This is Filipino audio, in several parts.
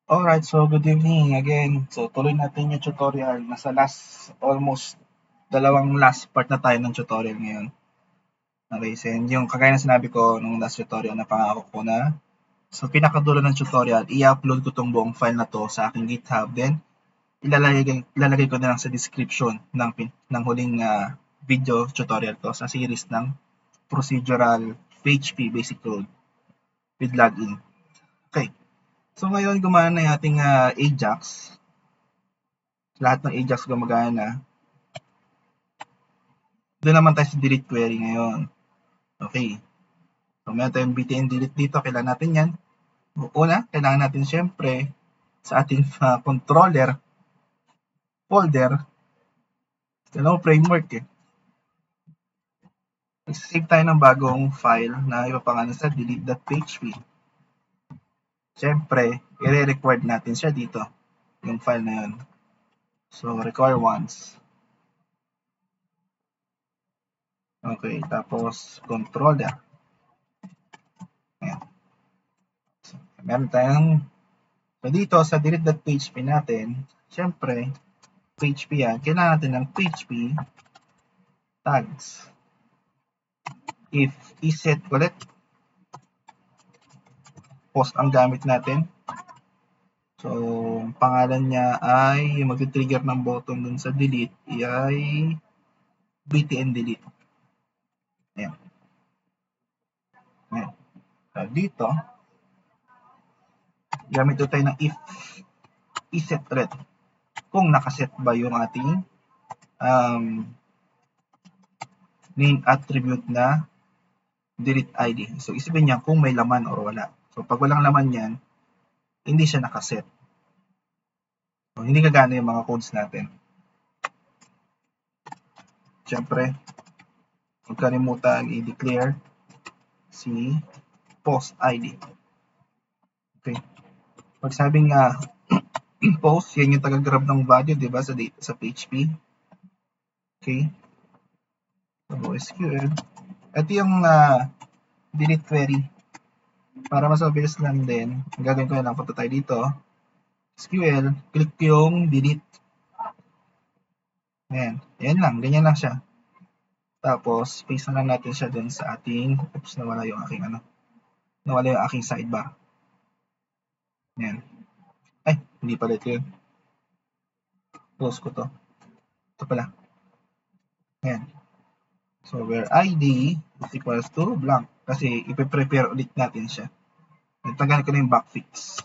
Alright, so good evening again. So tuloy natin yung tutorial. Nasa almost last part na tayo ng tutorial ngayon. Okay, so yung kagaya ng sinabi ko nung last tutorial na pangako ko na sa pinakadulo ng tutorial, i-upload ko tong buong file na to sa aking GitHub. Then, ilalagay ko na lang sa description ng huling video tutorial to sa series ng procedural PHP basic code with login. Okay, so ngayon gumana na yung ating Ajax. Lahat ng Ajax gumagana. Doon naman tayo sa delete query ngayon. Okay. So, meron tayong btn delete dito. Kailangan natin yan. Una, kailangan natin syempre sa ating controller folder. Alam mo, framework eh. Mag-save tayo ng bagong file na ipapangalan sa delete.php. Syempre, i-record natin siya dito. Yung file na yun. So, require once. Okay, tapos controller. Ayan. So, meron tayong so dito sa delete.php natin, syempre, PHP yan, kailangan natin ng PHP tags. If iset ulit, post ang gamit natin. So, pangalan niya ay yung mag-trigger ng button dun sa delete ay btn delete. Ayan. Ayan. So, dito, gamit tayo ng if iset ulit. Kung nakaset ba yung ating name attribute na delete ID. So, isipin niya kung may laman or wala. So, pag walang laman yan, hindi siya nakaset. So, hindi gagana yung mga codes natin. Siyempre, huwag kalimutan i-declare si post ID. Okay. Pag sabing post, yan yung taga-grab ng value, di ba, sa PHP. Okay. So, SQL. Ito yung delete query. Para mas mabilis lang din, gagawin ko na lang, punta tayo dito. SQL, click yung delete. Ayan. Ayan lang, ganyan lang siya. Tapos, paste na lang natin siya dun sa ating, oops, nawala yung aking sidebar. Ayan. Ay, hindi pala ito yun. Close ko to. Ito pala. Ayan. So, where ID is equals to blank. Kasi, ipiprepare ulit natin siya. Nagtagan ko na yung backfix.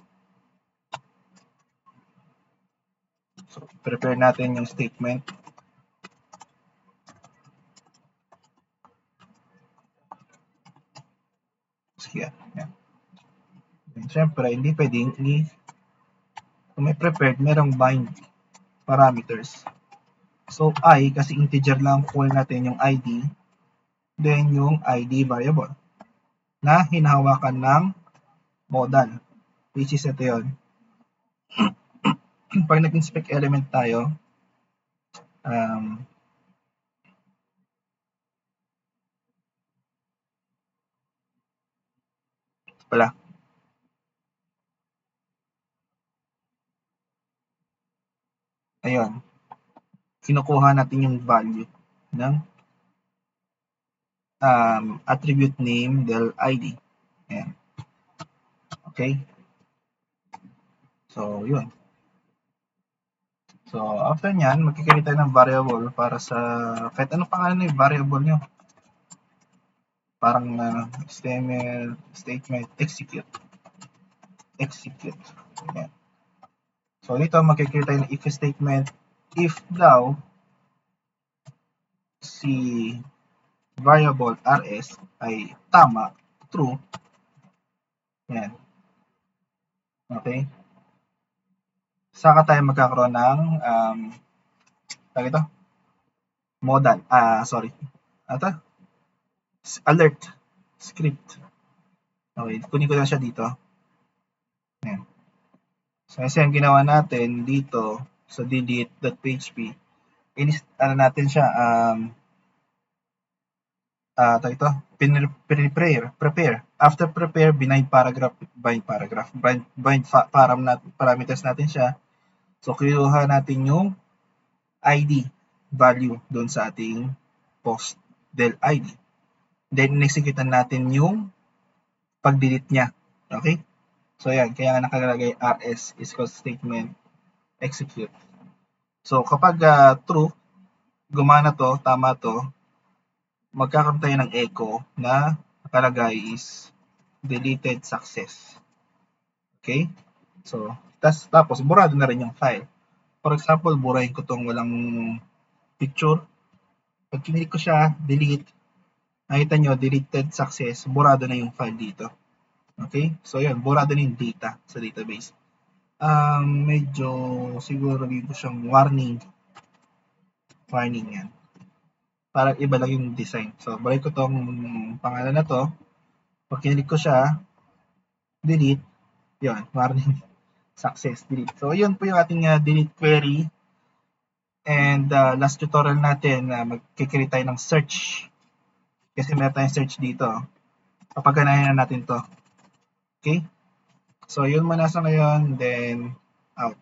So, prepare natin yung statement. Sige. Ayan. And syempre, hindi pwedeng kung may prepared, merong bind parameters. So, I, kasi integer lang call natin yung ID, then yung ID variable na hinahawakan ng modal, which is ito yun. Pag nag-inspect element tayo, pala, ayun, kinukuha natin yung value ng attribute name del ID. Ayan. Okay? So, yun. So, after nyan, magkikreate tayo ng variable para sa, kahit anong pangalan yung variable nyo. Parang HTML, statement, execute. Ayan. So, dito magkikreate tayo ng if statement. If daw, si variable rs ay tama, true. Ayan. Okay? Saka tayo magkakaroon ng ito? Modal. Sorry. Alert. Script. Okay, kunin ko lang siya dito. Ayan. So, kasi ang ginawa natin dito sa delete.php, natin siya, prepare. After prepare, bind parameters natin siya. So, kinuha natin yung ID value doon sa ating post del ID. Then, in-executean natin yung pag-delete niya. Okay? So, yan. Kaya nga nakalagay rs is equal statement execute. So, kapag true, gumana to, tama to, magkakaroon tayo ng echo na nakalagay is deleted success. Okay? So, tapos burado na rin yung file. For example, burahin ko tong walang picture. Pag kinilik ko siya, delete, nakita nyo, deleted success, burado na yung file dito. Okay? So, yun, burado na yung data sa database. Medyo siguro dito siyang warning. Warning yan. Parang iba lang yung design. So, balik ko tong pangalan na to. Pag kinilik ko siya, delete, yun, warning, success, delete. So, yun po yung ating delete query. And last tutorial natin, magkikreate tayo ng search. Kasi meron tayong search dito. Papaganahin na natin to. Okay? So, yun muna sa ngayon, then out.